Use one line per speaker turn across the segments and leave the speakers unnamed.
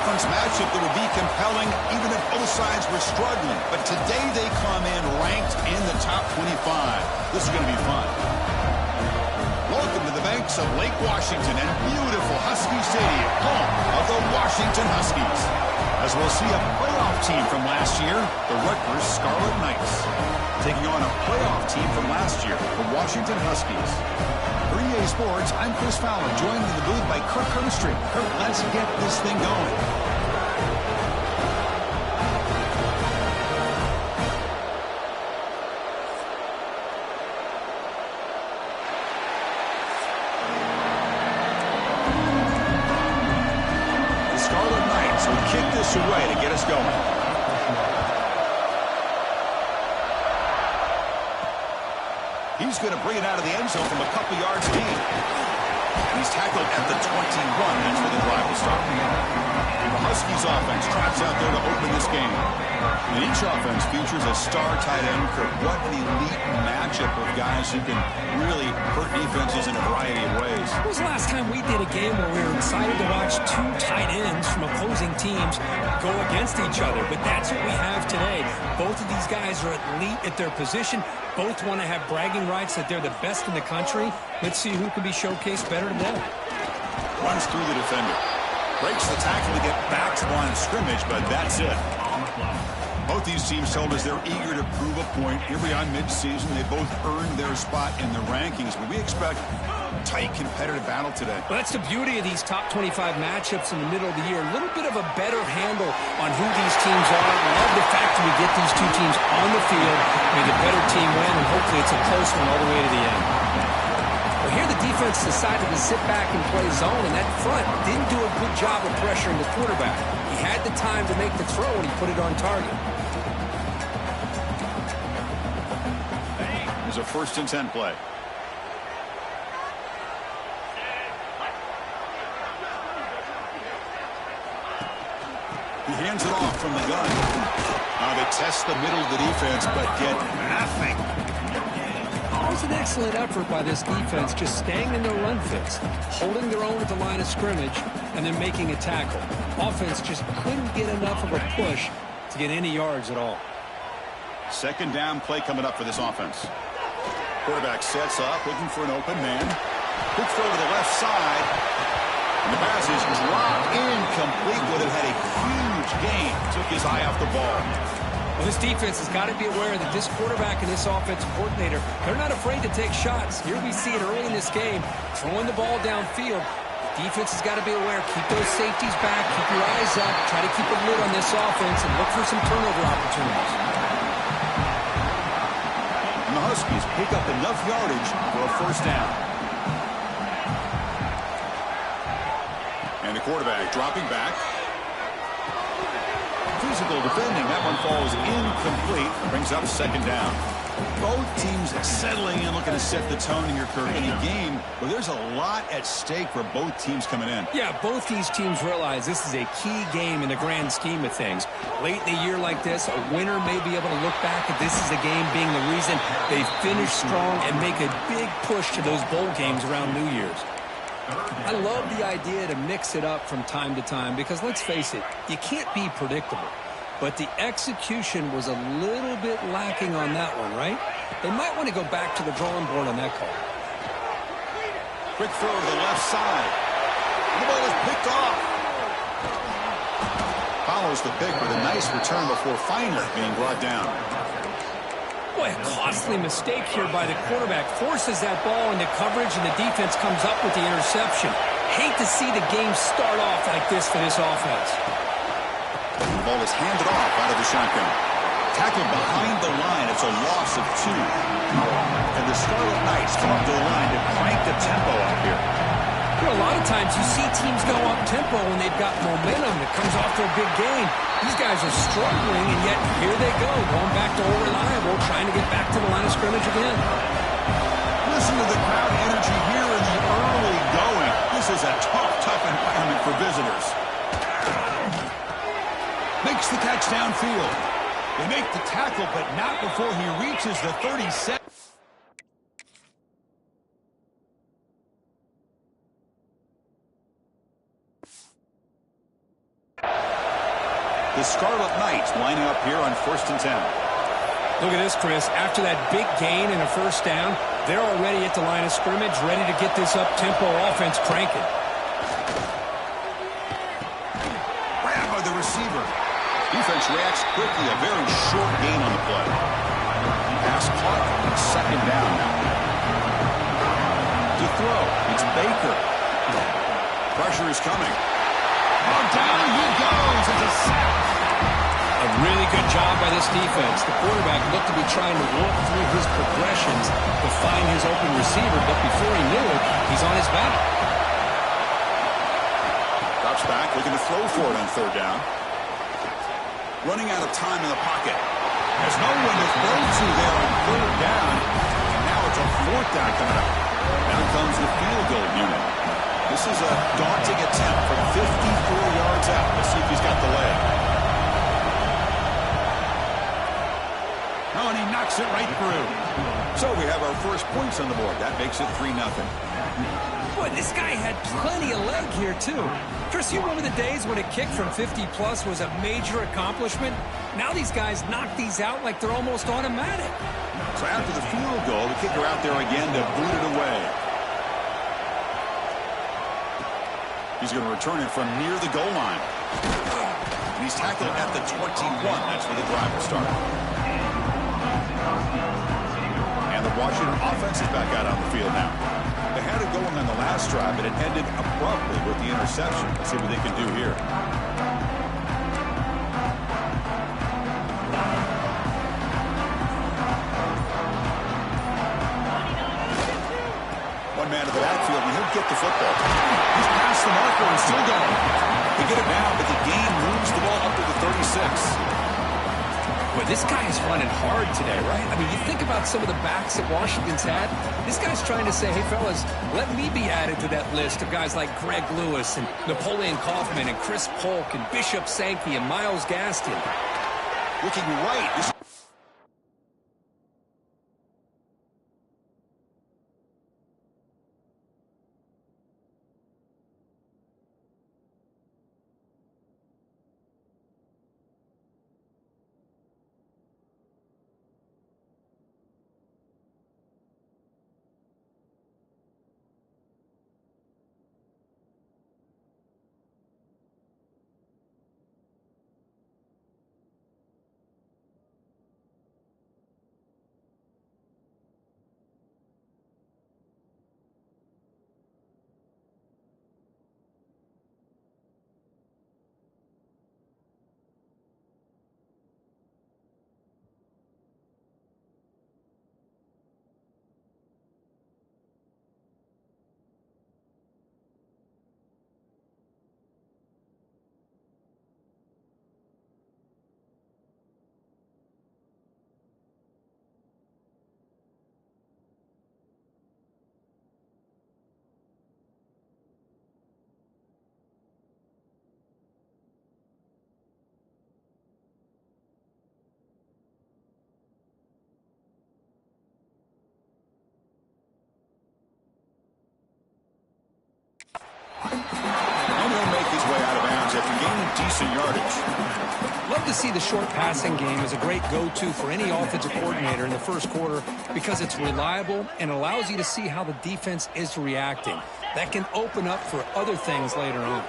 conference matchup that would be compelling even if both sides were struggling. But today they come in ranked in the top 25. This is going to be fun. Welcome to the banks of Lake Washington and beautiful Husky Stadium, home of the Washington Huskies. As we'll see a playoff team from last year, the Rutgers Scarlet Knights, taking on a playoff team from last year, the Washington Huskies. For EA Sports, I'm Chris Fowler, joined in the booth by Kirk Hermstreet. Kirk, let's get this thing going. Kick this away to get us going. He's going to bring it out of the end zone from a couple yards deep. And he's tackled at the 21. That's where the drive will start. The Huskies offense trots out there to open this game. And each offense features a star tight end. Kirk, what an elite matchup of guys who can really hurt defenses in a variety of ways.
When was the last time we did a game where we were excited to watch two tight ends from opposing teams go against each other? But that's what we have today. Both of these guys are elite at their position. Both want to have bragging rights that they're the best in the country. Let's see who can be showcased better today.
Runs through the defender. Breaks the tackle to get back to line of scrimmage, but that's it. Both these teams told us they're eager to prove a point. Here we are mid-season. They both earned their spot in the rankings, but we expect tight competitive battle today.
Well, that's the beauty of these top 25 matchups in the middle of the year. A little bit of a better handle on who these teams are. I love the fact that we get these two teams on the field. May the better team win, and hopefully it's a close one all the way to the end. Well, here the defense decided to sit back and play zone, and that front didn't do a good job of pressuring the quarterback. He had the time to make the throw, and he put it on target.
It's a 1st and 10 play. He hands it off from the gun. Now they test the middle of the defense, but get nothing.
It was an excellent effort by this defense, just staying in their run fits, holding their own at the line of scrimmage, and then making a tackle. Offense just couldn't get enough of a push to get any yards at all.
2nd down play coming up for this offense. Quarterback sets up, looking for an open man. Quick throw to the left side. And the pass is dropped incomplete. Would have had a huge gain. Took his eye off the ball.
Well, this defense has got to be aware that this quarterback and this offensive coordinator, they're not afraid to take shots. Here we see it early in this game, throwing the ball downfield. The defense has got to be aware. Keep those safeties back. Keep your eyes up. Try to keep a lid on this offense and look for some turnover opportunities.
And the Huskies pick up enough yardage for a 1st down. And the quarterback dropping back. Physical defending. That one falls incomplete. Brings up 2nd down. Both teams settling in, looking to set the tone here, Kirk, in a game where there's a lot at stake for both teams coming in.
Yeah, both these teams realize this is a key game in the grand scheme of things. Late in a year like this, a winner may be able to look back at this as a game being the reason they finish strong and make a big push to those bowl games around New Year's. I love the idea to mix it up from time to time because, let's face it, you can't be predictable. But the execution was a little bit lacking on that one, right? They might want to go back to the drawing board on that call.
Quick throw to the left side. The ball is picked off. Follows the pick with a nice return before finally being brought down.
Boy, a costly mistake here by the quarterback. Forces that ball into coverage, and the defense comes up with the interception. Hate to see the game start off like this for this offense.
The ball is handed off out of the shotgun. Tackled behind the line. It's a loss of 2. And the Scarlet Knights come up to the line to crank the tempo up here.
You know, a lot of times you see teams go up-tempo when they've got momentum that comes off to a big game. These guys are struggling, and yet here they go, going back to old reliable, trying to get back to the line of scrimmage again.
Listen to the crowd energy here in the early going. This is a tough environment for visitors. Makes the catch downfield. They make the tackle, but not before he reaches the 37. The Scarlet Knights lining up here on 1st and 10.
Look at this, Chris. After that big gain and a first down, they're already at the line of scrimmage, ready to get this up-tempo offense cranking.
Grabbed by the receiver. Defense reacts quickly. A very short gain on the play. Pass caught. 2nd down now. To throw. It's Baker. Pressure is coming. Oh, down he goes. It's a sack.
A really good job by this defense. The quarterback looked to be trying to work through his progressions to find his open receiver, but before he knew it, he's on his back.
Drops back, looking to throw for it on 3rd down. Running out of time in the pocket. There's no one to throw to there on 3rd down. And now it's a 4th down coming up. Down comes the field goal unit. This is a daunting attempt from 54 yards out. Let's see if he's got the leg. Oh, and he knocks it right through. So we have our first points on the board. That makes it 3-0.
Boy, this guy had plenty of leg here, too. Chris, you remember the days when a kick from 50-plus was a major accomplishment? Now these guys knock these out like they're almost automatic.
So after the field goal, the kicker out there again to boot it away. He's going to return it from near the goal line. And he's tackled at the 21. That's where the drive will start. And the Washington offense is back out on the field now. They had it going on the last drive, but it ended abruptly with the interception. Let's see what they can do here. One man to the backfield, and he'll get the football. He's past the marker and still going. They get it now, but the gain moves the ball up to the 36.
Boy, this guy is running hard today, right? I mean, you think about some of the backs that Washington's had. This guy's trying to say, hey, fellas, let me be added to that list of guys like Greg Lewis and Napoleon Kaufman and Chris Polk and Bishop Sankey and Myles Gaston.
Looking right. And he'll make his way out of bounds after gaining decent yardage.
Love to see the short passing game as a great go-to for any offensive coordinator in the first quarter because it's reliable and allows you to see how the defense is reacting. That can open up for other things later on.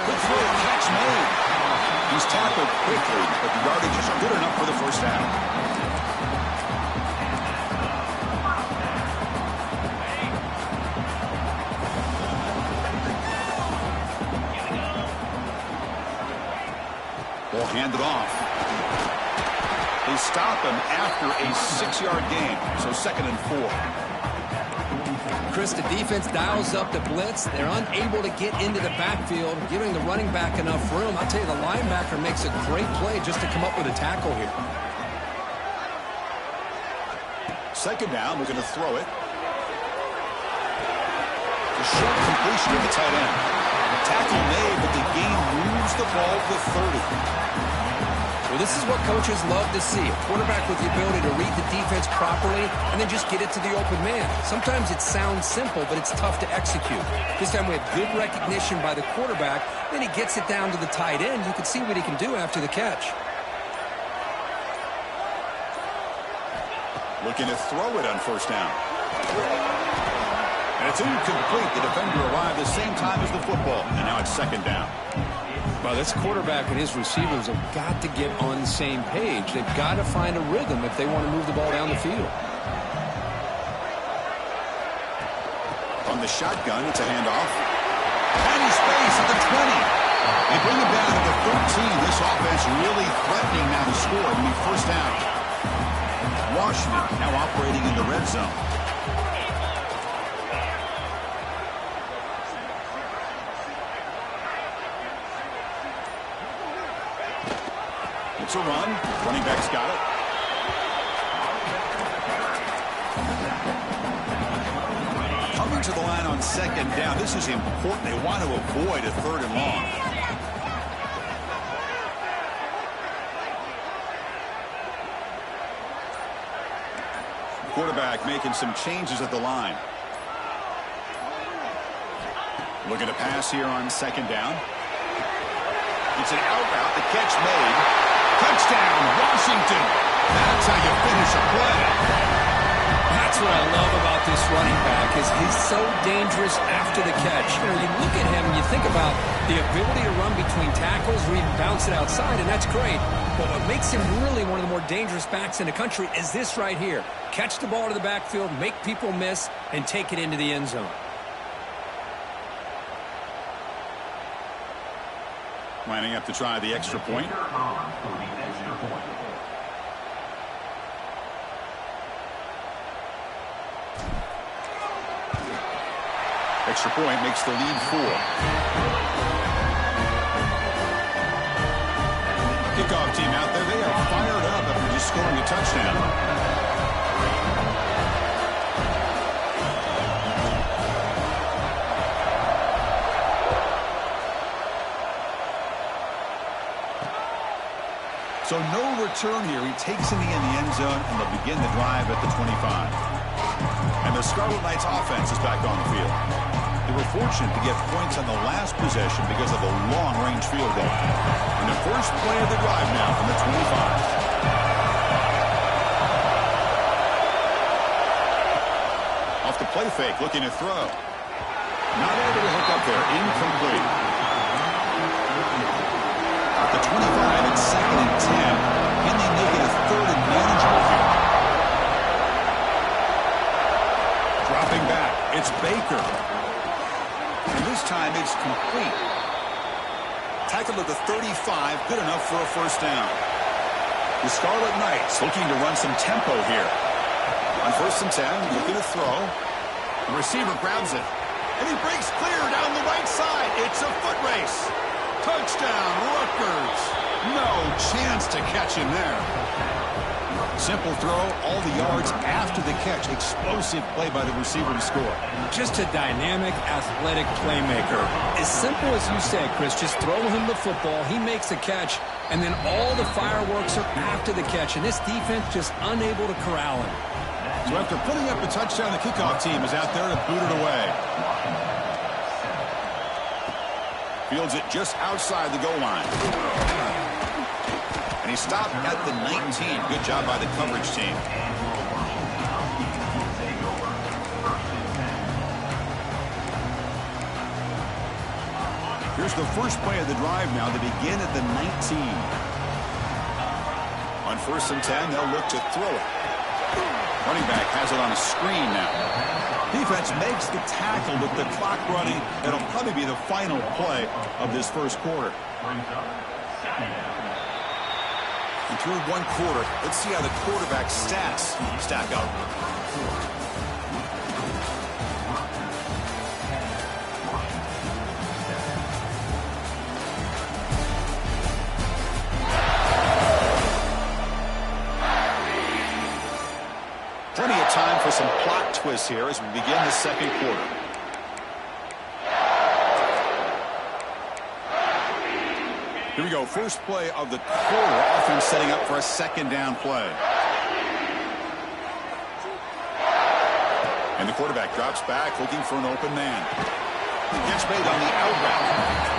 Good throw, catch made. He's tackled quickly, but the yardage is good enough for the first down. Ball handed off. They stop him after a 6-yard gain, so 2nd and 4.
Chris, the defense dials up the blitz. They're unable to get into the backfield, giving the running back enough room. I'll tell you, the linebacker makes a great play just to come up with a tackle here.
2nd down, we're going to throw it. The short completion of the tight end. Tackle made, but the gain moves the ball to 30.
Well, this is what coaches love to see. A quarterback with the ability to read the defense properly and then just get it to the open man. Sometimes it sounds simple, but it's tough to execute. This time we have good recognition by the quarterback. Then he gets it down to the tight end. You can see what he can do after the catch.
Looking to throw it on first down. And it's incomplete. The defender arrived the same time as the football. And now it's second down.
Well, this quarterback and his receivers have got to get on the same page. They've got to find a rhythm if they want to move the ball down the field.
From the shotgun, it's a handoff. Tiny space at the 20. They bring it down to the 13. This offense really threatening now to score. It'll be first down. Washington now operating in the red zone. It's a run. Running back's got it. Coming to the line on second down. This is important. They want to avoid a third and long. Quarterback making some changes at the line. Looking to pass here on second down. It's an out route. The catch made. Touchdown, Washington. That's how you finish a play.
That's what I love about this running back is he's so dangerous after the catch. You know, you look at him and you think about the ability to run between tackles or even bounce it outside, and that's great. But what makes him really one of the more dangerous backs in the country is this right here. Catch the ball to the backfield, make people miss, and take it into the end zone.
Lining up to try the extra point. Extra point makes the lead 4. Kickoff team out there. They are fired up after just scoring a touchdown. So no return here. He takes it in the end zone, and they'll begin the drive at the 25. And the Scarlet Knights offense is back on the field. They were fortunate to get points on the last possession because of a long-range field goal. And the first play of the drive now from the 25. Off the play fake, looking to throw. Not able to hook up there. Incomplete. At the 25, it's second and 10. Can they make it a third and manageable here? Dropping back, it's Baker. And this time it's complete. Tackled at the 35, good enough for a first down. The Scarlet Knights looking to run some tempo here. On first and 10, looking to throw. The receiver grabs it. And he breaks clear down the right side. It's a foot race. Touchdown, Rutgers. No chance to catch him there. Simple throw, all the yards after the catch. Explosive play by the receiver to score.
Just a dynamic, athletic playmaker. As simple as you say, Chris, just throw him the football, he makes a catch, and then all the fireworks are after the catch, and this defense just unable to corral him.
So after putting up a touchdown, the kickoff team is out there to boot it away. Fields it just outside the goal line. And he stopped at the 19. Good job by the coverage team. Here's the first play of the drive now. They begin at the 19. On first and 10, they'll look to throw it. Running back has it on a screen now. Defense makes the tackle with the clock running. It'll probably be the final play of this first quarter. And through one quarter, let's see how the quarterback stats stack up. Plenty of time for some plot twists here as we begin the second quarter. Here we go. First play of the quarter. Offense setting up for a second down play. And the quarterback drops back looking for an open man. Gets made on the out route.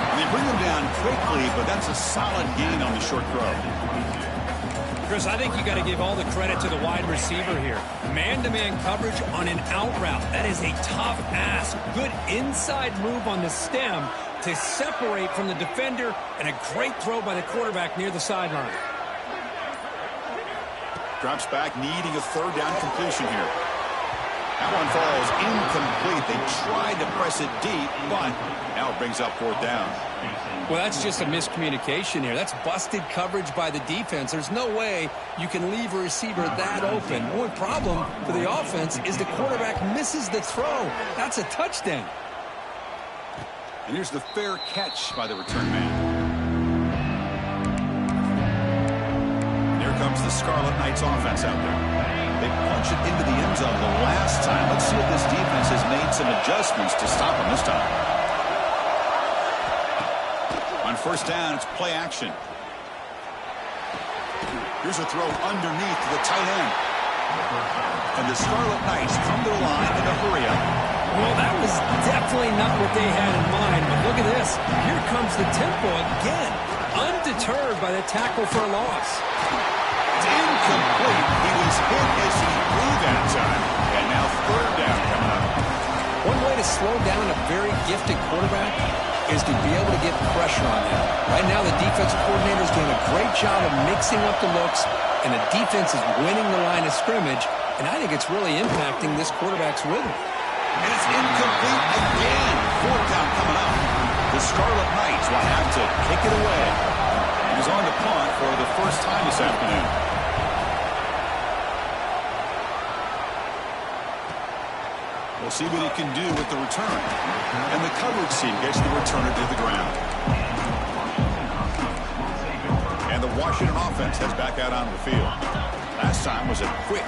And they bring him down quickly, but that's a solid gain on the short throw.
Chris, I think you got to give all the credit to the wide receiver here. Man-to-man coverage on an out route. That is a tough ask. Good inside move on the stem to separate from the defender, and a great throw by the quarterback near the sideline.
Drops back, needing a third down completion here. That one falls incomplete. They tried to press it deep, but now it brings up fourth down.
Well, that's just a miscommunication here. That's busted coverage by the defense. There's no way you can leave a receiver that open. The only problem for the offense is the quarterback misses the throw. That's a touchdown.
And here's the fair catch by the return man. And here comes the Scarlet Knights offense out there. They punch it into the end zone the last time. Let's see if this defense has made some adjustments to stop them this time. On first down, it's play action. Here's a throw underneath to the tight end. And the Scarlet Knights come to the line in a hurry up.
Well, that was definitely not what they had in mind, but look at this. Here comes the tempo again, undeterred by the tackle for a loss.
It's incomplete. He was hit as he threw that time, and now third down coming up.
One way to slow down a very gifted quarterback is to be able to get pressure on him. Right now, the defensive coordinator is doing a great job of mixing up the looks, and the defense is winning the line of scrimmage, and I think it's really impacting this quarterback's rhythm.
And it's incomplete again. Fourth down coming up. The Scarlet Knights will have to kick it away. He's on the punt for the first time this afternoon. We'll see what he can do with the return. And the coverage team gets the returner to the ground. And the Washington offense heads back out onto the field. Last time was a quick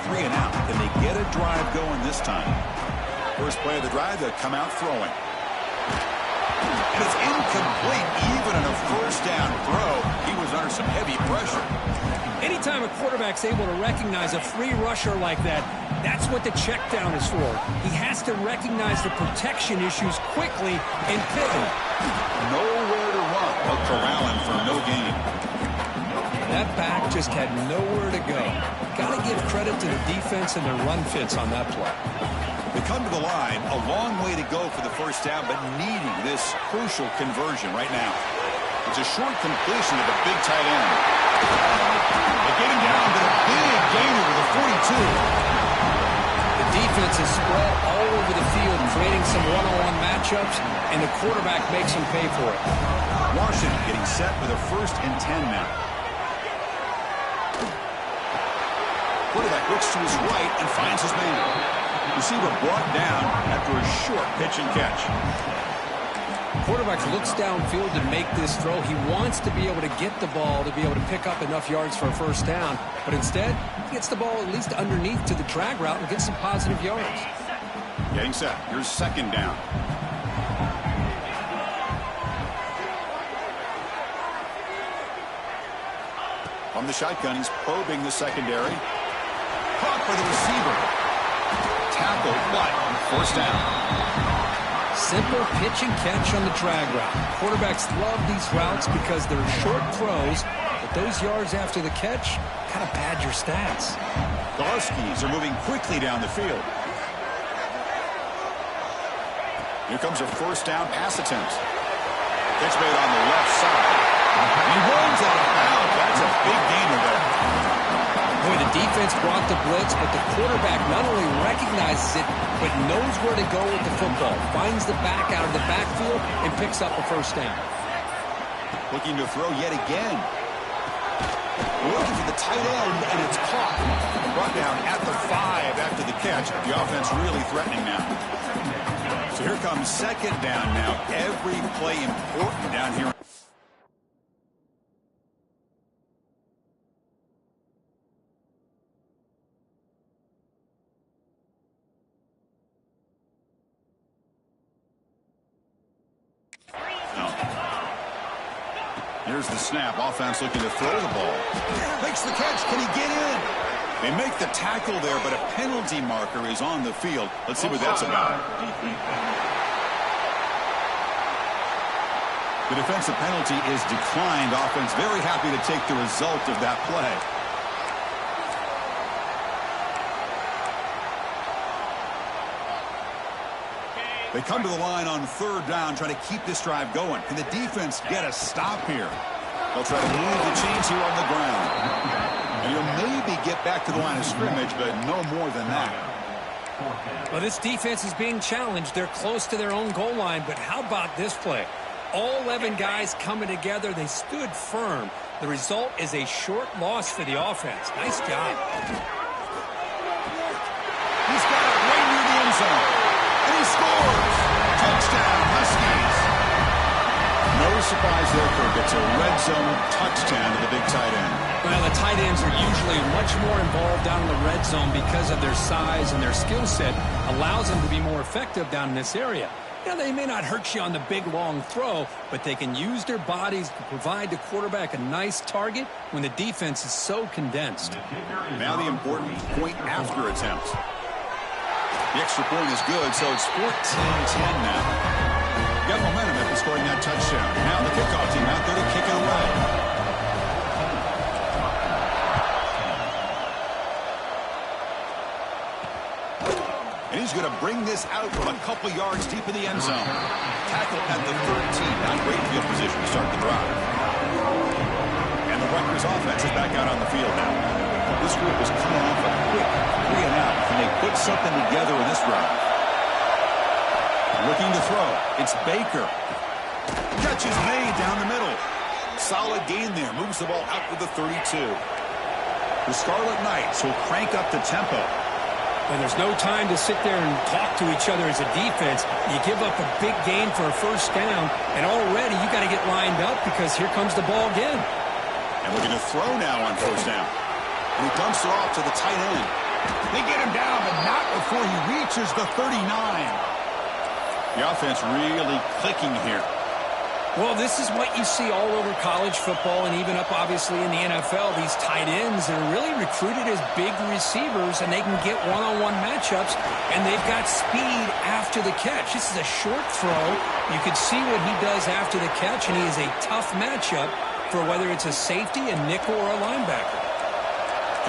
3 and out. Can they get a drive going this time? First play of the drive, they'll come out throwing. And it's incomplete. Even in a first down throw, he was under some heavy pressure.
Anytime a quarterback's able to recognize a free rusher like that, that's what the check down is for. He has to recognize the protection issues quickly and pivot.
Nowhere to run. They'll corral him for no gain.
That back just had nowhere to go. Got to give credit to the defense and their run fits on that play.
They come to the line, a long way to go for the first down, but needing this crucial conversion right now. It's a short completion to the big tight end. They get him down to the big gainer to the 42.
The defense is spread all over the field, creating some one-on-one matchups, and the quarterback makes him pay for it.
Washington getting set with a 1st and 10 now. Quarterback looks to his right and finds his man. Receiver brought down after a short pitch and catch.
Quarterback looks downfield to make this throw. He wants to be able to get the ball to be able to pick up enough yards for a first down, but instead, he gets the ball at least underneath to the drag route and gets some positive yards.
Getting set. Here's second down. From the shotgun, he's probing the secondary. Caught by the receiver. Tackle, but first down.
Simple pitch and catch on the drag route. Quarterbacks love these routes because they're short throws, but those yards after the catch kind of pad your stats.
The Huskies are moving quickly down the field. Here comes a first down pass attempt. Pitch made on the left side. He runs out of bounds. That's a big gainer there.
Boy, the defense brought the blitz, but the quarterback not only recognizes it, but knows where to go with the football. Finds the back out of the backfield and picks up a first down.
Looking to throw yet again. Looking for the tight end, and it's caught. Brought down at the 5 after the catch. The offense really threatening now. So here comes second down now. Every play important down here. Here's the snap. Offense looking to throw the ball. Makes the catch. Can he get in? They make the tackle there, but a penalty marker is on the field. Let's see what that's about. The defensive penalty is declined. Offense very happy to take the result of that play. They come to the line on third down, trying to keep this drive going. Can the defense get a stop here? They'll try to move the chains here on the ground. And he'll maybe get back to the line of scrimmage, but no more than that.
Well, this defense is being challenged. They're close to their own goal line, but how about this play? All 11 guys coming together. They stood firm. The result is a short loss for the offense. Nice job.
He's got it right near the end zone. And he scores! Touchdown, Huskies! No surprise there, Kirk. It's a red zone touchdown to the big tight end.
Well, the tight ends are usually much more involved down in the red zone because of their size, and their skill set allows them to be more effective down in this area. You know, they may not hurt you on the big, long throw, but they can use their bodies to provide the quarterback a nice target when the defense is so condensed.
Now the important point after attempt. The extra point is good, so it's 14-10 now. Got momentum after scoring that touchdown. Now the kickoff team out there to kick it away. And he's going to bring this out from a couple yards deep in the end zone. Tackle at the 13. Not great field position to start the drive. And the Rutgers offense is back out on the field now. This group is coming off a quick 3-and-out, and they put something together in this drive. Looking to throw. It's Baker. Catch is made down the middle. Solid gain there. Moves the ball out to the 32. The Scarlet Knights will crank up the tempo.
And there's no time to sit there and talk to each other as a defense. You give up a big gain for a first down, and already you got to get lined up because here comes the ball again.
And looking to throw now on first down. And he dumps it off to the tight end. They get him down, but not before he reaches the 39. The offense really clicking here.
Well, this is what you see all over college football and even up, obviously, in the NFL. These tight ends are really recruited as big receivers, and they can get one-on-one matchups, and they've got speed after the catch. This is a short throw. You can see what he does after the catch, and he is a tough matchup for whether it's a safety, a nickel, or a linebacker.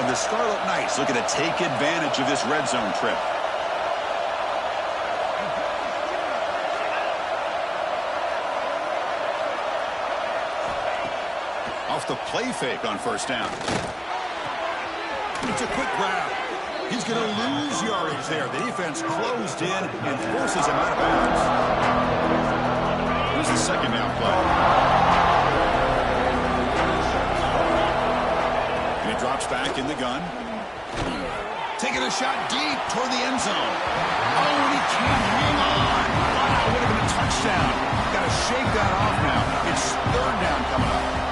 And the Scarlet Knights looking to take advantage of this red zone trip. Off the play fake on first down. It's a quick grab. He's going to lose yardage there. The defense closed in and forces him out of bounds. Here's the second down play. And he drops back in the gun. Taking a shot deep toward the end zone. Oh, and he can't hang on. Wow, would have been a touchdown. Got to shake that off now. It's third down coming up.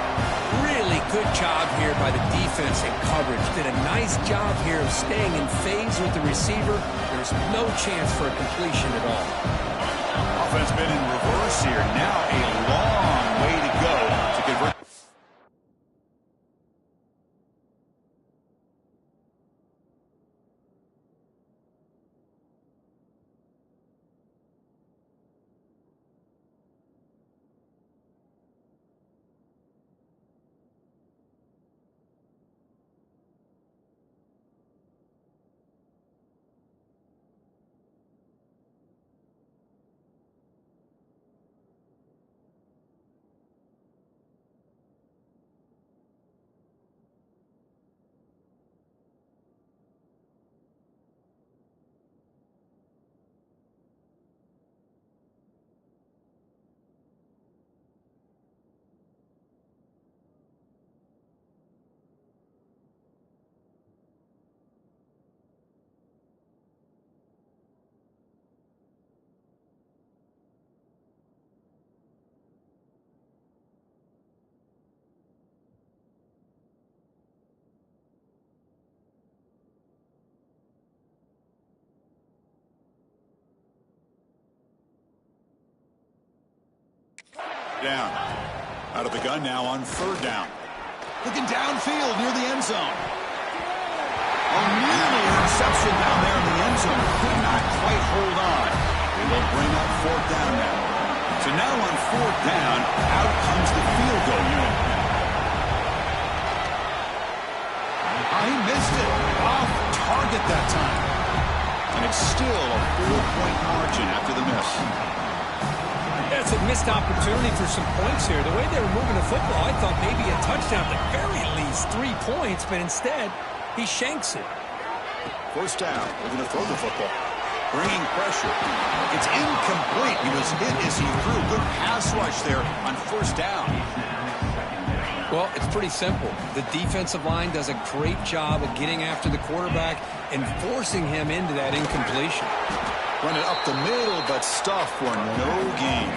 Really good job here by the defense in coverage. Did a nice job here of staying in phase with the receiver. There's no chance for a completion at all.
Offense been in reverse here. Now a long way to go to convert. Down. Out of the gun now on third down. Looking downfield near the end zone. Oh, nearly interception down there in the end zone. Could not quite hold on. They will bring up fourth down now. So now on fourth down, out comes the field goal unit. He missed it. Off target that time. And it's still a 4-point margin after the miss.
That's a missed opportunity for some points here. The way they were moving the football, I thought maybe a touchdown, at the very least 3 points, but instead, he shanks it.
First down, we're going to throw the football. Bringing pressure. It's incomplete. He was hit as he threw. Good pass rush there on first down.
Well, it's pretty simple. The defensive line does a great job of getting after the quarterback and forcing him into that incompletion.
Run it up the middle, but stuff for no gain.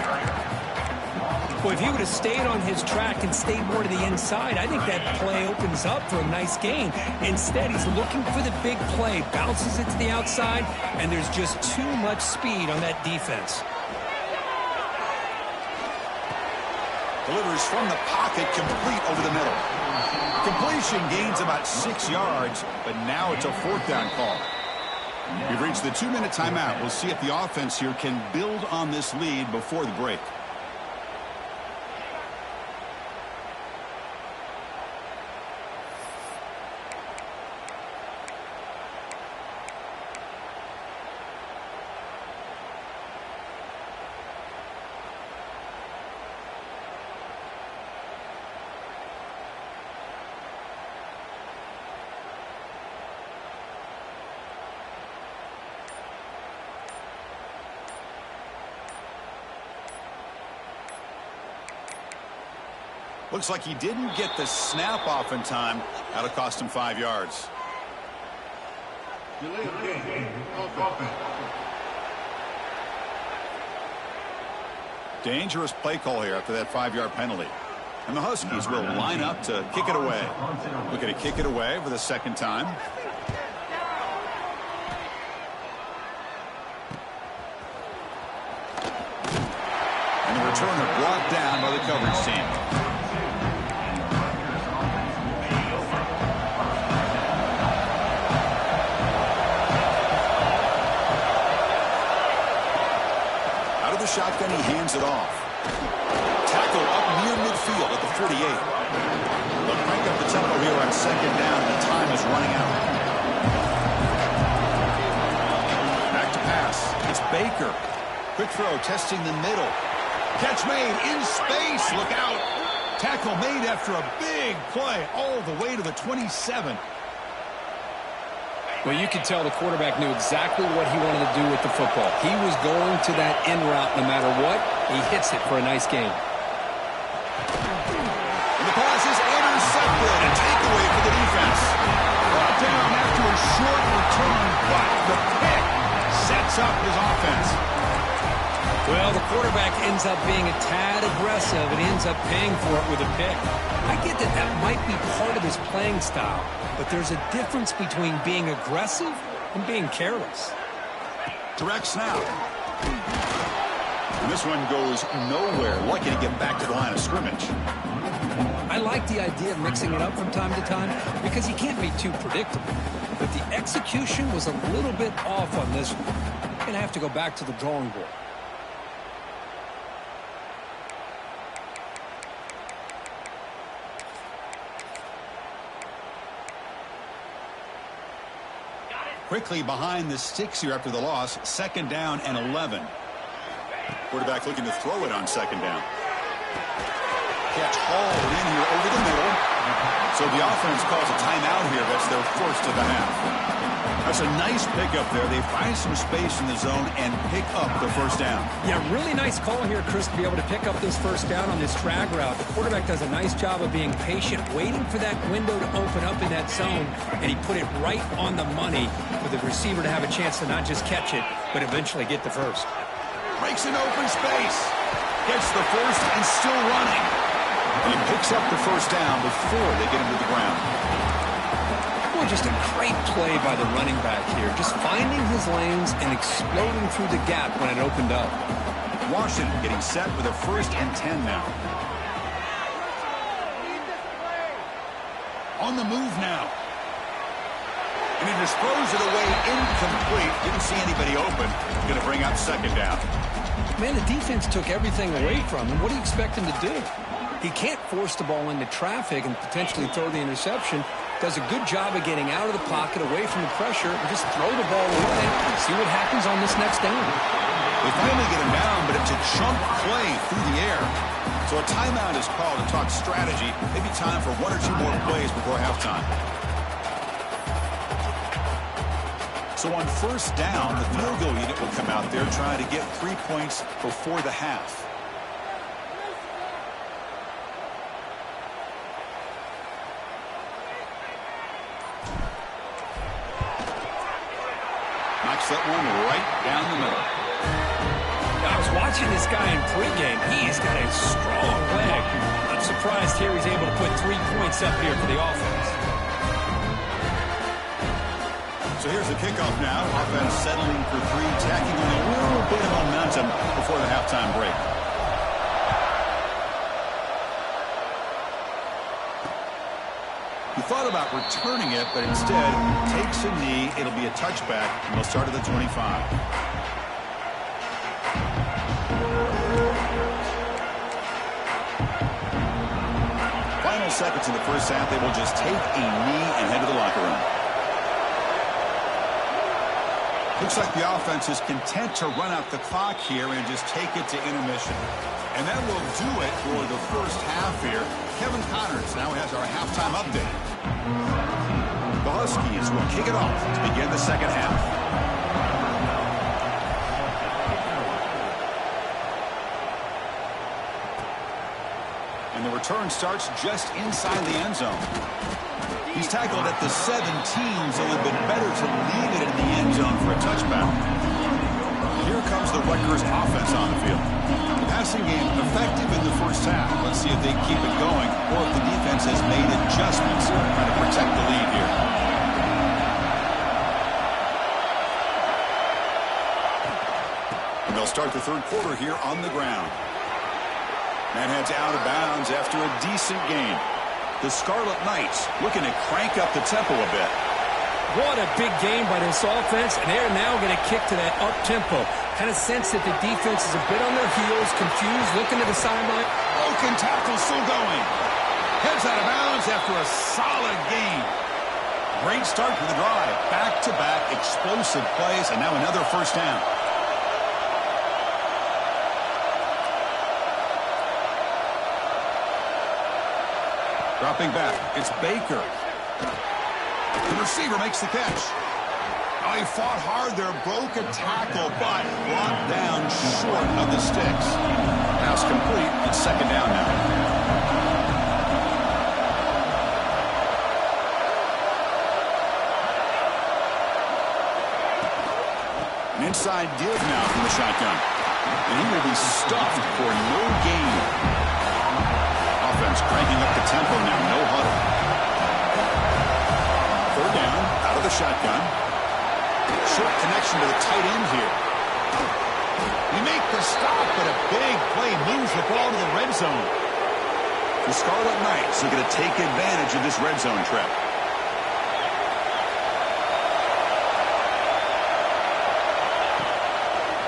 Well, if he would have stayed on his track and stayed more to the inside, I think that play opens up for a nice gain. Instead, he's looking for the big play, bounces it to the outside, and there's just too much speed on that defense.
Delivers from the pocket, complete over the middle. Completion gains about 6 yards, but now it's a fourth down call. We've reached the 2-minute timeout. We'll see if the offense here can build on this lead before the break. Looks like he didn't get the snap off in time. That'll cost him 5 yards. Dangerous play call here after that 5-yard penalty. And the Huskies will line up to kick it away. Looking to kick it away for the second time. And the returner brought down by the coverage team. Shotgun, he hands it off. Tackle up near midfield at the 48. They'll crank up the tempo here on second down. The time is running out. Back to pass. It's Baker. Quick throw, testing the middle. Catch made in space. Look out. Tackle made after a big play all the way to the 27.
Well, you could tell the quarterback knew exactly what he wanted to do with the football. He was going to that in route no matter what. He hits it for a nice gain.
And the pass is intercepted. A takeaway for the defense. Brought down after a short return, but the pick sets up his offense.
Well, the quarterback ends up being a tad aggressive and ends up paying for it with a pick. I get that that might be part of his playing style, but there's a difference between being aggressive and being careless.
Direct snap. And this one goes nowhere. Lucky to get back to the line of scrimmage.
I like the idea of mixing it up from time to time because you can't be too predictable. But the execution was a little bit off on this one. You're going to have to go back to the drawing board.
Quickly behind the sticks here after the loss. Second down and 11. Quarterback looking to throw it on second down. Catch hauled in here over the middle. So the offense calls a timeout here. That's their first of the half. That's a nice pickup there. They find some space in the zone and pick up the first down.
Yeah, really nice call here, Chris, to be able to pick up this first down on this drag route. The quarterback does a nice job of being patient, waiting for that window to open up in that zone, and he put it right on the money for the receiver to have a chance to not just catch it, but eventually get the first.
Breaks an open space. Gets the first and still running. And he picks up the first down before they get him to the ground.
Well, just a great play by the running back here. Just finding his lanes and exploding through the gap when it opened up.
Washington getting set with a 1st and 10 now. On the move now. And he just throws it away incomplete. Didn't see anybody open. Going to bring up second down.
Man, the defense took everything away from him. What do you expect him to do? He can't force the ball into traffic and potentially throw the interception. Does a good job of getting out of the pocket, away from the pressure, and just throw the ball away. See what happens on this next down.
They finally get him down, but it's a chunk play through the air. So a timeout is called to talk strategy. Maybe time for one or two more plays before halftime. So on first down, the field goal unit will come out there trying to get 3 points before the half. Knocks that one right down the middle.
I was watching this guy in pregame. He's got a strong leg. I'm surprised here he's able to put 3 points up here for the offense.
So here's the kickoff now. Offense settling for three, tacking on a little bit of momentum before the halftime break. He thought about returning it, but instead takes a knee. It'll be a touchback, and they'll start at the 25. Final seconds in the first half, they will just take a knee and head to the locker room. Looks like the offense is content to run out the clock here and just take it to intermission. And that will do it for the first half here. Kevin Connors now has our halftime update. The Huskies will kick it off to begin the second half. And the return starts just inside the end zone. He's tackled at the 17, so it would have been better to leave it in the end zone for a touchback. Here comes the Rutgers offense on the field. The passing game effective in the first half. Let's see if they keep it going or if the defense has made adjustments to protect the lead here. And they'll start the third quarter here on the ground. Man heads out of bounds after a decent game. The Scarlet Knights looking to crank up the tempo a bit.
What a big game by this offense, and they're now going to kick to that up-tempo. Kind of sense that the defense is a bit on their heels, confused, looking to the sideline.
Broken tackle still going. Heads out of bounds after a solid game. Great start to the drive. Back-to-back explosive plays, and now another first down. Dropping back, it's Baker. The receiver makes the catch. Oh, he fought hard there, broke a tackle, but brought down short of the sticks. Pass complete, it's second down now. An inside give now from the shotgun. And he will be stuffed for no gain. Offense cranking up the tempo now, no huddle. Third down, out of the shotgun. Short connection to the tight end here. You make the stop, but a big play moves the ball to the red zone. The Scarlet Knights are going to take advantage of this red zone trap.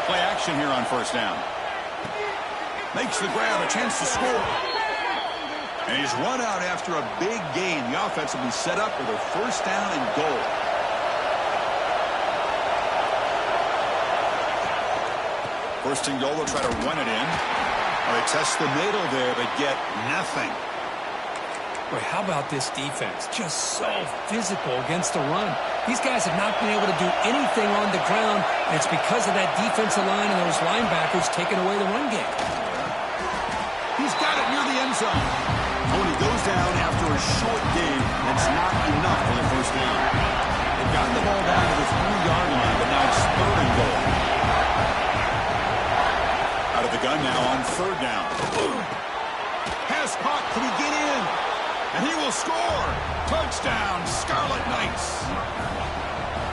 Play action here on first down. Makes the grab, a chance to score. And he's run out after a big gain. The offense will be set up with a first down and goal. First and goal, they'll try to run it in. They test the middle there, but get nothing.
Boy, how about this defense? Just so physical against the run. These guys have not been able to do anything on the ground, and it's because of that defensive line and those linebackers taking away the run game.
He's got it near the end zone. Only goes down after a short game. It's not enough for the first down. They've gotten the ball down to the 3-yard line, but now it's third and goal. Out of the gun now on third down. Pass caught. Can he get in? And he will score. Touchdown, Scarlet Knights.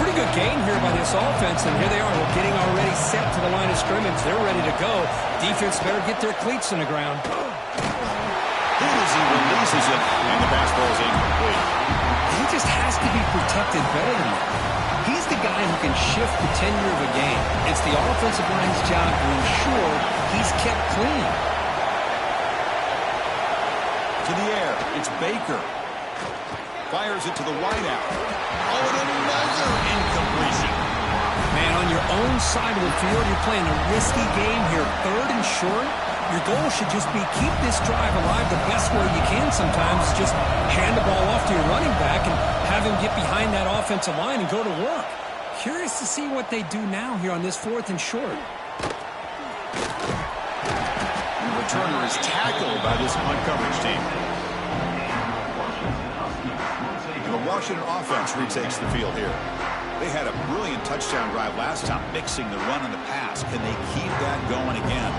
Pretty good gain here by this offense, and here they are. We're getting already set to the line of scrimmage. They're ready to go. Defense better get their cleats in the ground.
As he releases it, and the pass ball is incomplete.
He just has to be protected better than that. He's the guy who can shift the tenure of a game. It's the offensive line's job to ensure he's kept clean.
To the air, it's Baker. Fires it to the wideout. Oh, and another incompletion.
Man, on your own side of the field, you're playing a risky game here. 3rd and short. Your goal should just be keep this drive alive the best way you can sometimes. Just hand the ball off to your running back and have him get behind that offensive line and go to work. Curious to see what they do now here on this 4th and short.
The returner is tackled by this punt coverage team. The Washington offense retakes the field here. They had a brilliant touchdown drive last time, mixing the run and the pass. Can they keep that going again?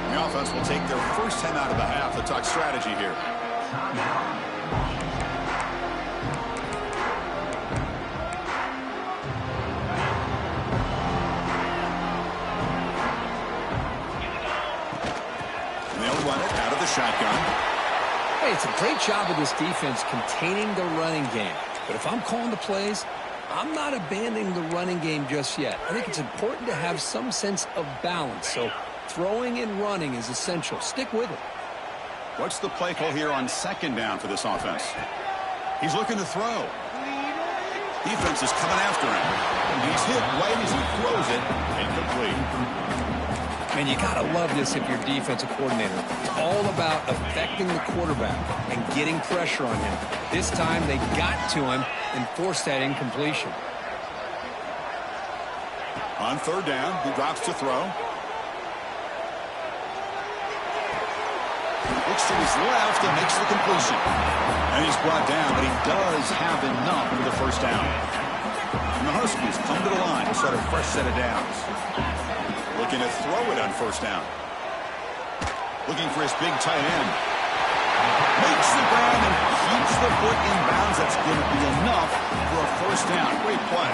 The offense will take their first time out of the half. Let's talk strategy here. Shotgun.
Hey, it's a great job of this defense containing the running game. But if I'm calling the plays, I'm not abandoning the running game just yet. I think it's important to have some sense of balance. So throwing and running is essential. Stick with it.
What's the play call here on 2nd down for this offense? He's looking to throw. Defense is coming after him. He's hit right as he throws it. Incomplete.
And you got to love this if you're a defensive coordinator. It's all about affecting the quarterback and getting pressure on him. This time they got to him and forced that incompletion.
On 3rd down, he drops to throw. Looks to his left and makes the completion. And he's brought down, but he does have enough for the 1st down. And the Huskies come to the line to start a fresh set of downs. Looking to throw it on 1st down. Looking for his big tight end. Makes the grab and keeps the foot in bounds. That's going to be enough for a 1st down. Great play.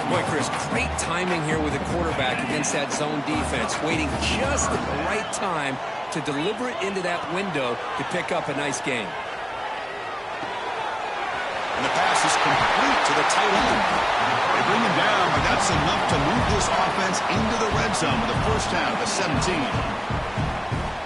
Boy, Chris, great timing here with the quarterback against that zone defense. Waiting just at the right time to deliver it into that window to pick up a nice gain.
And the pass is complete to the tight end. They bring him down, but that's enough to move this offense into the red zone with a 1st down at the 17.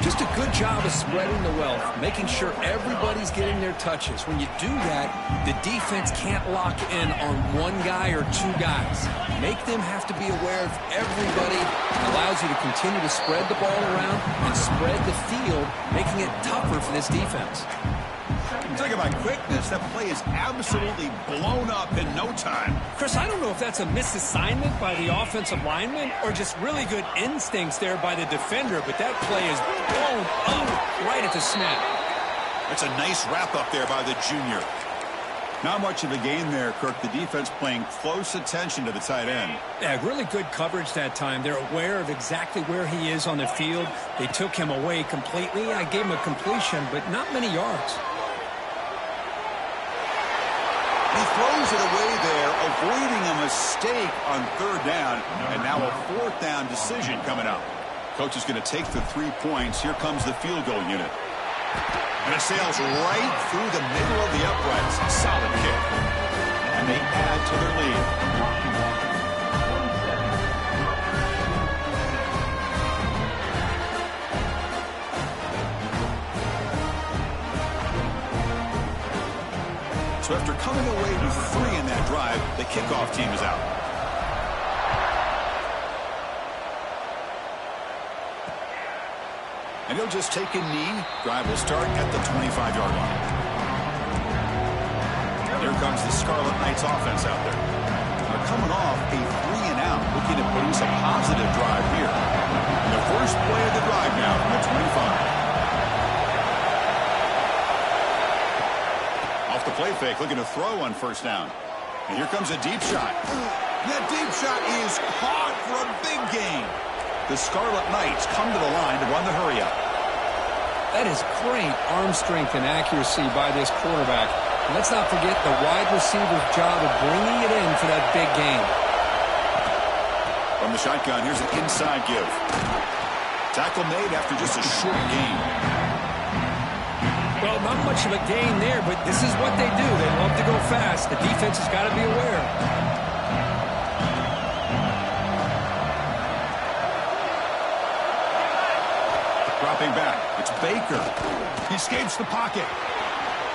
Just a good job of spreading the wealth, making sure everybody's getting their touches. When you do that, the defense can't lock in on one guy or 2 guys. Make them have to be aware of everybody. Allows you to continue to spread the ball around and spread the field, making it tougher for this defense.
Talk about quickness. That play is absolutely blown up in no time.
Chris, I don't know if that's a misassignment by the offensive lineman or just really good instincts there by the defender, but that play is blown up right at the snap.
That's a nice wrap-up there by the junior. Not much of a gain there, Kirk. The defense paying close attention to the tight end.
Yeah, really good coverage that time. They're aware of exactly where he is on the field. They took him away completely. I gave him a completion, but not many yards.
He throws it away there, avoiding a mistake on 3rd down, and now a 4th down decision coming up. Coach is going to take the 3 points. Here comes the field goal unit. And it sails right through the middle of the uprights. Solid kick. And they add to their lead. So after coming away with 3 in that drive, the kickoff team is out. And he'll just take a knee. Drive will start at the 25-yard line. Here comes the Scarlet Knights offense out there. They're coming off a 3-and-out, looking to produce a positive drive here. And the first play of the drive now from the 25. Off the play fake, looking to throw on 1st down. And here comes a deep shot. That deep shot is caught for a big gain. The Scarlet Knights come to the line to run the hurry-up.
That is great arm strength and accuracy by this quarterback. And let's not forget the wide receiver's job of bringing it in for that big gain.
From the shotgun, here's an inside give. Tackle made after just a short gain.
Well, not much of a gain there, but this is what they do. They love to go fast. The defense has got to be aware.
Dropping back. It's Baker. He escapes the pocket.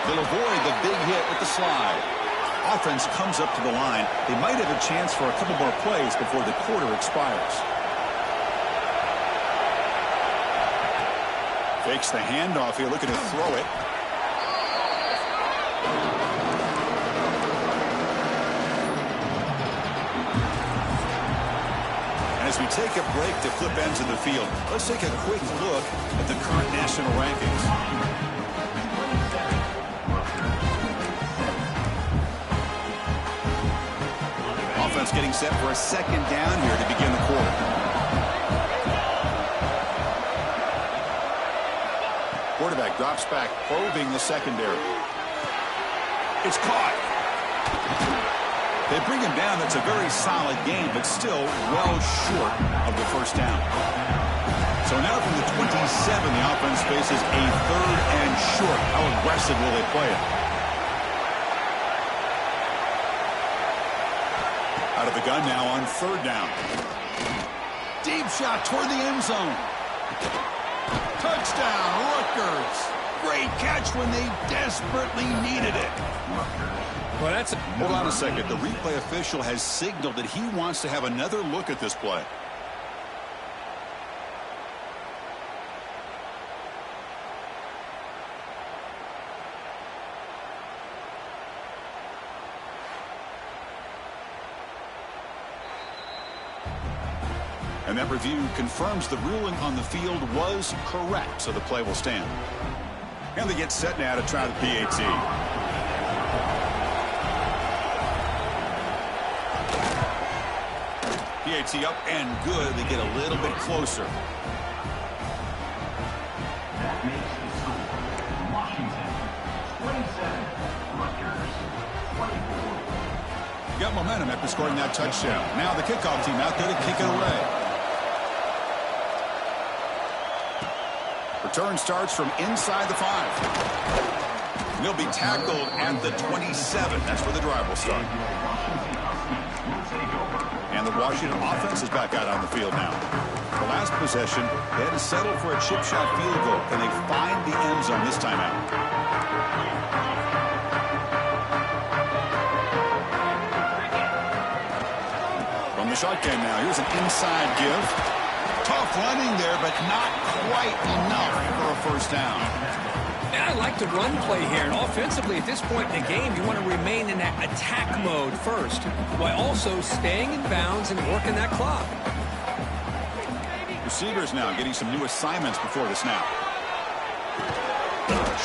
They'll avoid the big hit with the slide. Offense comes up to the line. They might have a chance for a couple more plays before the quarter expires. Fakes the handoff here, looking to throw it. And as we take a break to flip ends of the field, let's take a quick look at the current national rankings. Offense getting set for a second down here to begin the quarter. Quarterback drops back, probing the secondary. It's caught. They bring him down. That's a very solid game, but still well short of the first down. So now from the 27, the offense faces a third and short. How aggressive will they play it? Out of the gun now on third down. Deep shot toward the end zone. Touchdown, Rutgers. Great catch when they desperately needed it.
Well, that's
Hold on a second. The replay official has signaled that he wants to have another look at this play. And that review confirms the ruling on the field was correct, so the play will stand. And they get set now to try the PAT. PAT up and good. They get a little bit closer.
That makes the score Washington 27, Rutgers 24.
Got momentum after scoring that touchdown. Now the kickoff team out there to kick it away. Return starts from inside the 5. They'll be tackled at the 27. That's where the drive will start. And the Washington offense is back out on the field now. The last possession, they had to settle for a chip shot field goal. Can they find the end zone this time out? From the shotgun now, here's an inside give. Tough running there, but not quite enough for a first down.
And I like the run play here. And offensively, at this point in the game, you want to remain in that attack mode first, while also staying in bounds and working that clock.
Receivers now getting some new assignments before the snap.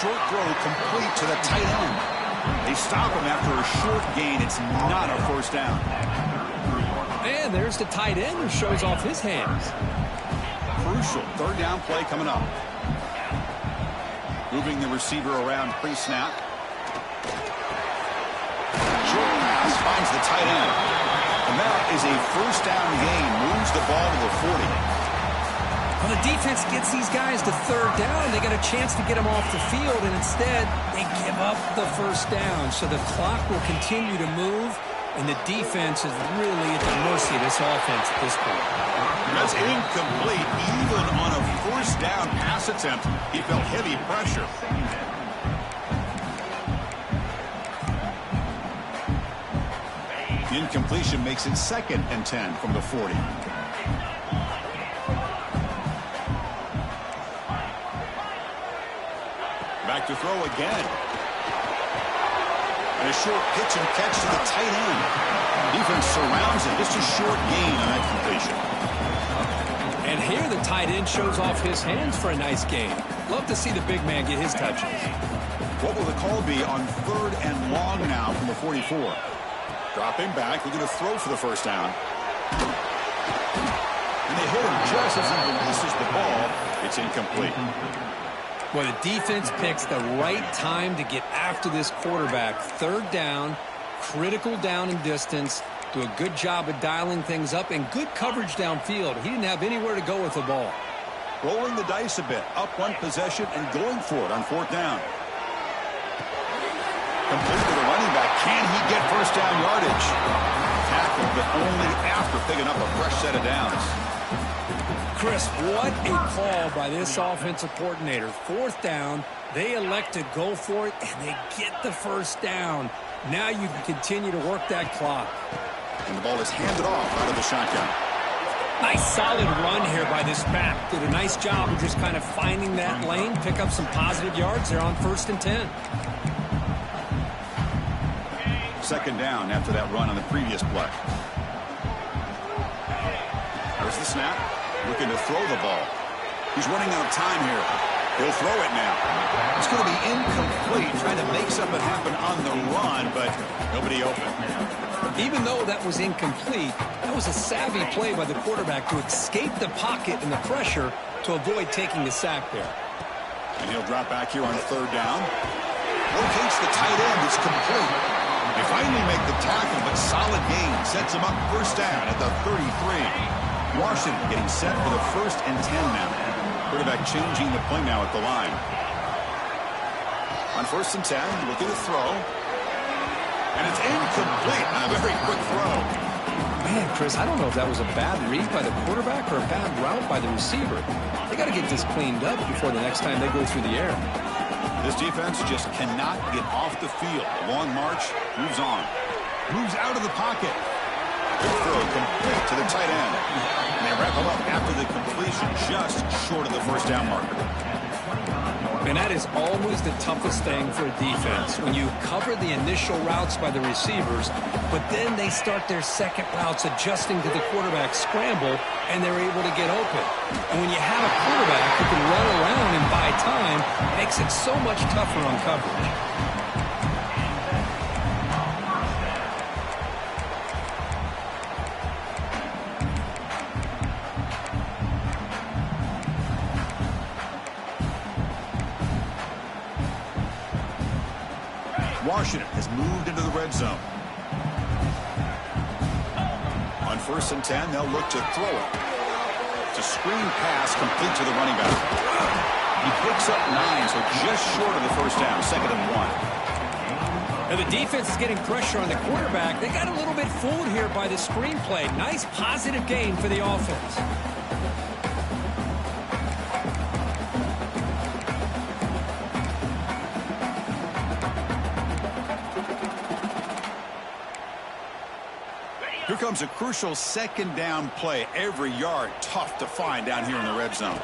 Short throw complete to the tight end. They stop him after a short gain. It's not a first down.
And there's the tight end who shows off his hands.
Crucial third down play coming up. Moving the receiver around pre-snap. Short pass finds the tight end. And that is a first down gain. Moves the ball to the 40.
When the defense gets these guys to third down, they got a chance to get them off the field, and instead they give up the first down. So the clock will continue to move, and the defense is really at the mercy of this offense at this point.
That's incomplete. Even on a first down pass attempt, he felt heavy pressure. Incompletion makes it 2nd and 10 from the 40. Back to throw again. And a short pitch and catch to the tight end. Defense surrounds him. Just a short gain on that completion.
And here the tight end shows off his hands for a nice gain. Love to see the big man get his touches.
What will the call be on 3rd and long now from the 44? Dropping back, looking to throw for the first down. And they hit him just as he releases the ball. It's incomplete.
Well, the defense picks the right time to get after this quarterback. Third down, critical down and distance. Do a good job of dialing things up and good coverage downfield. He didn't have anywhere to go with the ball.
Rolling the dice a bit, up one possession and going for it on fourth down. Complete to the running back. Can he get first down yardage? Tackled, but only after picking up a fresh set of downs.
Chris, what a call by this offensive coordinator. Fourth down, they elect to go for it, and they get the first down. Now you can continue to work that clock.
And the ball is handed off out of the shotgun.
Nice solid run here by this back. Did a nice job of just kind of finding that lane, pick up some positive yards there on 1st and 10.
Second down after that run on the previous play. There's the snap. Looking to throw the ball. He's running out of time here. He'll throw it now. It's going to be incomplete. Trying to make something happen on the run, but nobody open.
Even though that was incomplete, that was a savvy play by the quarterback to escape the pocket and the pressure to avoid taking the sack there.
And he'll drop back here on third down. Locates the tight end. It's complete. They finally make the tackle, but solid gain. Sets him up first down at the 33. Washington getting set for the 1st and 10 now. Quarterback changing the play now at the line. On 1st and 10, looking to throw. And it's incomplete on a very quick throw.
Man, Chris, I don't know if that was a bad read by the quarterback or a bad route by the receiver. They got to get this cleaned up before the next time they go through the air.
This defense just cannot get off the field. A long march, moves on. Moves out of the pocket. Good throw, complete to the tight end. And they wrap him up after the completion, just short of the first down marker.
And that is always the toughest thing for a defense, when you cover the initial routes by the receivers, but then they start their second routes adjusting to the quarterback scramble, and they're able to get open. And when you have a quarterback who can run around and buy time, it makes it so much tougher on coverage.
Washington has moved into the red zone. On 1st and 10, they'll look to throw it. It's a screen pass complete to the running back. He picks up 9, so just short of the first down, 2nd and 1.
And the defense is getting pressure on the quarterback. They got a little bit fooled here by the screen play. Nice positive gain for the offense.
Here comes a crucial 2nd down play. Every yard tough to find down here in the red zone.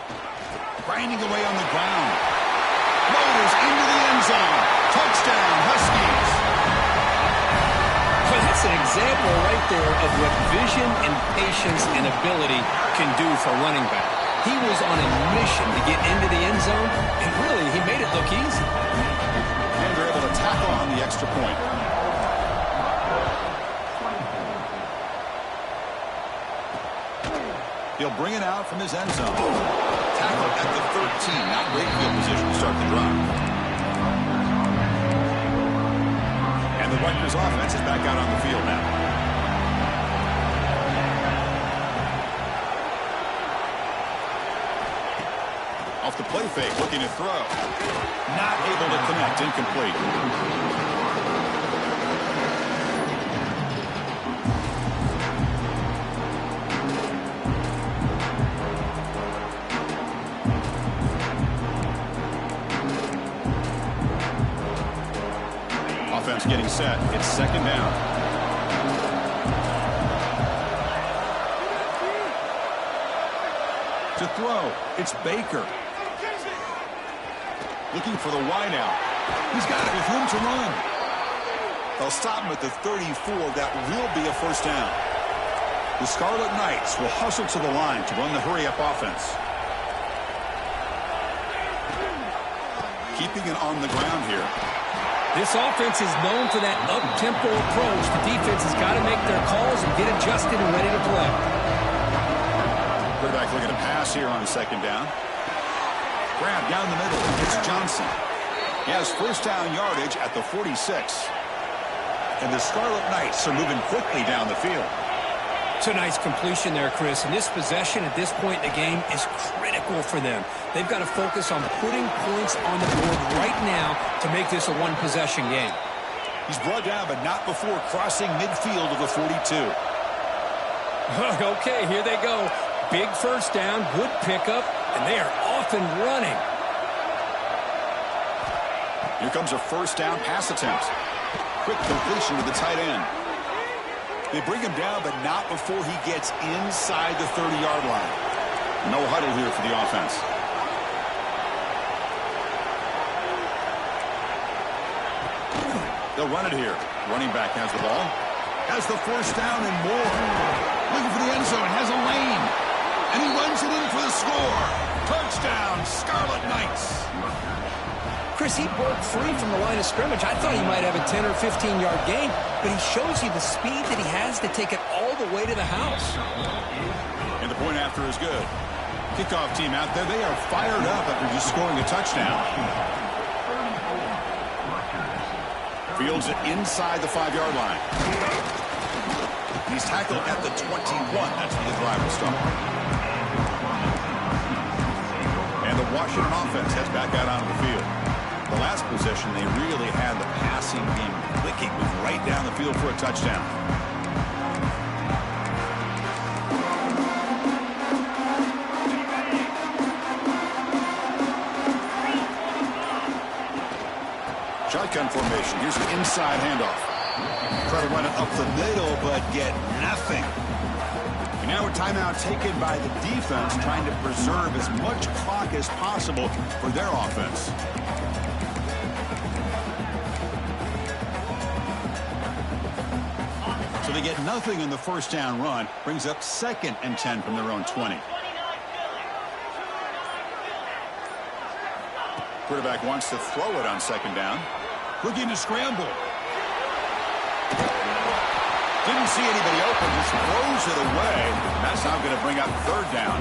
Grinding away on the ground. Motors into the end zone. Touchdown, Huskies.
Well, that's an example right there of what vision and patience and ability can do for running back. He was on a mission to get into the end zone, and really, he made it look easy.
And they're able to tackle on the extra point. He'll bring it out from his end zone. Tackled at the 13. Not great field position to start the drive. And the Rutgers offense is back out on the field now. Off the play fake, looking to throw. Not able to connect, incomplete. Offense getting set. It's 2nd down. To throw, it's Baker. Looking for the wideout. He's got it with room to run. They'll stop him at the 34. That will be a first down. The Scarlet Knights will hustle to the line to run the hurry-up offense. Keeping it on the ground here.
This offense is known for that up-tempo approach. The defense has got to make their calls and get adjusted and ready to play.
Quarterback looking to pass here on second down. Grab down the middle. It's Johnson. He has first down yardage at the 46. And the Scarlet Knights are moving quickly down the field.
It's a nice completion there, Chris. And this possession at this point in the game is critical for them. They've got to focus on putting points on the board right now to make this a one-possession game.
He's brought down, but not before crossing midfield of the 42.
Okay, here they go. Big first down, good pickup, and they are off and running.
Here comes a first down pass attempt. Quick completion to the tight end. They bring him down, but not before he gets inside the 30-yard line. No huddle here for the offense. They'll run it here. Running back has the ball. Has the first down and more. Looking for the end zone. Has a lane. And he runs it in for the score. Touchdown, Scarlet Knights.
Chris, he broke free from the line of scrimmage. I thought he might have a 10 or 15-yard gain, but he shows you the speed that he has to take it all the way to the house.
And the point after is good. Kickoff team out there. They are fired up after just scoring a touchdown. Fields it inside the 5-yard line. He's tackled at the 21. That's where the drive will start. And the Washington offense heads back out onto the field. The last possession, they really had the passing game clicking, moved right down the field for a touchdown. Shotgun formation. Here's an inside handoff. Try to run it up the middle, but get nothing. And now a timeout taken by the defense, trying to preserve as much clock as possible for their offense. So they get nothing in the first down run. Brings up 2nd and 10 from their own 20. Quarterback wants to throw it on second down. Looking to scramble. Didn't see anybody open, just throws it away. That's now going to bring up third down.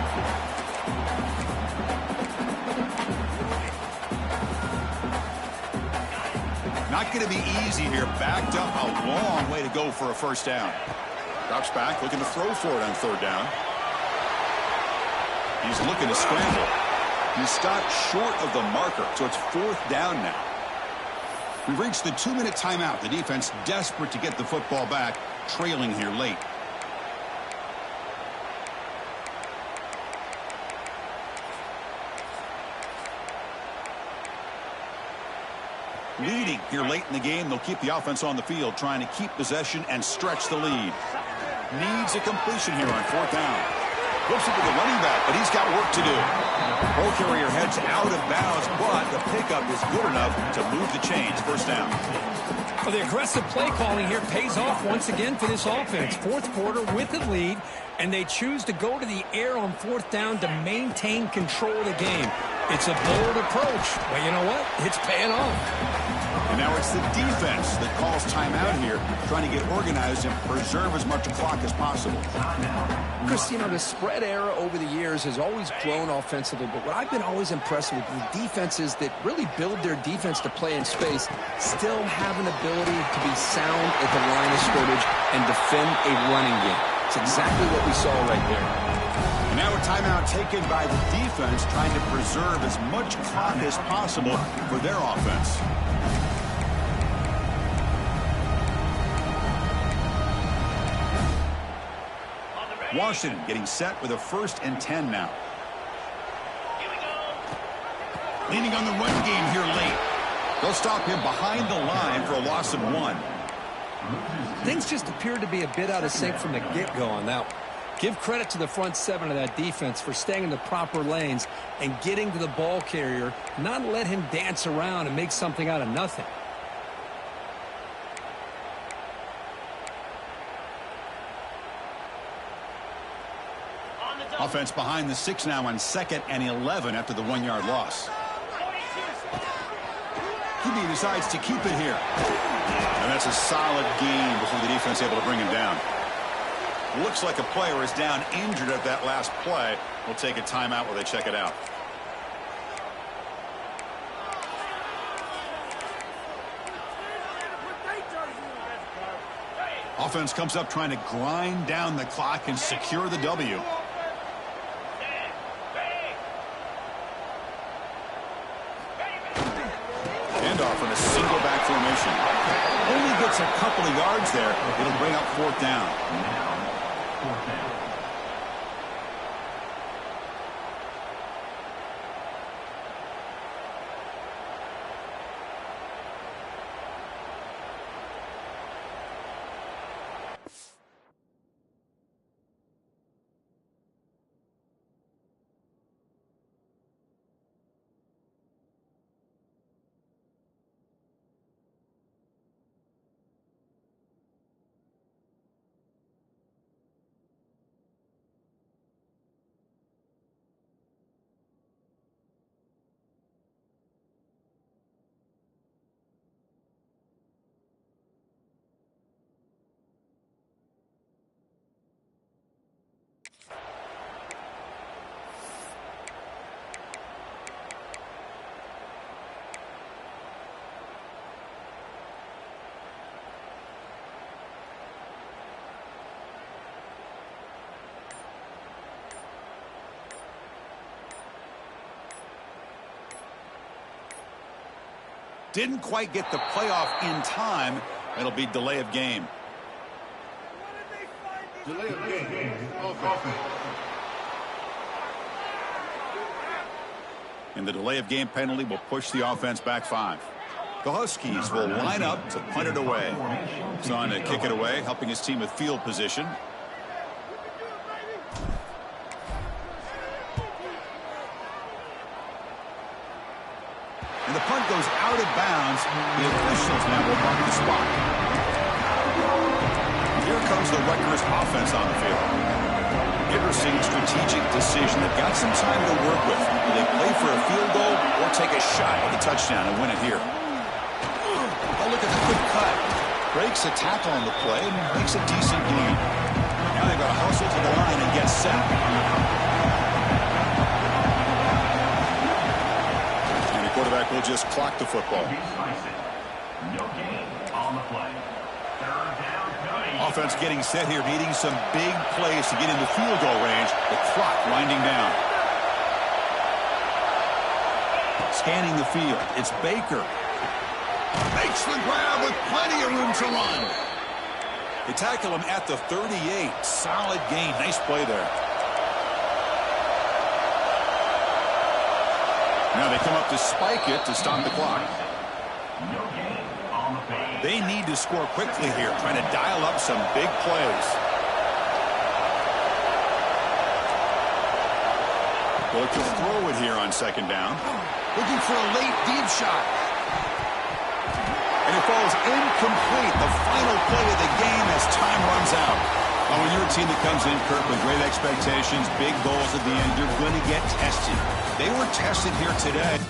Not going to be easy here. Backed up a long way to go for a first down. Drops back, looking to throw for it on third down. He's looking to scramble. He's stopped short of the marker, so it's 4th down now. We've reached the 2-minute timeout. The defense desperate to get the football back, trailing here late. Leading here late in the game, they'll keep the offense on the field, trying to keep possession and stretch the lead. Needs a completion here on 4th down. Flips it to the running back, but he's got work to do. Ball carrier heads out of bounds, but the pickup is good enough to move the chains. First down.
Well, the aggressive play calling here pays off once again for this offense. 4th quarter with the lead, and they choose to go to the air on 4th down to maintain control of the game. It's a bold approach, but you know what? It's paying off.
And now it's the defense that calls timeout here, trying to get organized and preserve as much clock as possible.
Chris, you know, the spread era over the years has always grown offensively, but what I've been always impressed with defenses that really build their defense to play in space still have an ability to be sound at the line of scrimmage and defend a running game. It's exactly what we saw right there.
And now a timeout taken by the defense, trying to preserve as much clock as possible for their offense. Washington getting set with a 1st and 10 now. Leaning on the run game here late. They'll stop him behind the line for a loss of 1.
Things just appeared to be a bit out of sync from the get-go on that one. Give credit to the front 7 of that defense for staying in the proper lanes and getting to the ball carrier, not let him dance around and make something out of nothing.
Offense behind the 6 now on 2nd and 11 after the 1-yard loss. QB decides to keep it here. And that's a solid gain before the defense able to bring him down. Looks like a player is down injured at that last play. We'll take a timeout while they check it out. Offense comes up trying to grind down the clock and secure the W. Handoff in a single back formation. Only gets a couple of yards there. It'll bring up fourth down.
Now, fourth down.
Didn't quite get the playoff in time. It'll be delay of game.
Delay of game. Offense.
And the delay of game penalty will push the offense back 5. The Huskies will line up to punt it away. He's on to kick it away, helping his team with field position. And the punt goes out of bounds. The officials now will mark the spot. Here comes the Rutgers offense on the field. Interesting strategic decision. They've got some time to work with. Do they play for a field goal or take a shot at the touchdown and win it here? Oh, look at the quick cut. Breaks a tackle on the play and makes a decent gain. Now they've got to hustle to the line and get set. Quarterback will just clock the football.
No gain on the play. Third down.
Offense getting set here, needing some big plays to get into field goal range. The clock winding down. Scanning the field. It's Baker. Makes the grab with plenty of room to run. They tackle him at the 38. Solid gain. Nice play there. Now they come up to spike it to stop the clock.
No gain on the play.
They need to score quickly here, trying to dial up some big plays. They'll look to throw it here on second down. Looking for a late deep shot. And it falls incomplete. The final play of the game as time runs out. Well, when you're a team that comes in, Kirk, with great expectations, big goals at the end, you're going to get tested. They were tested here today.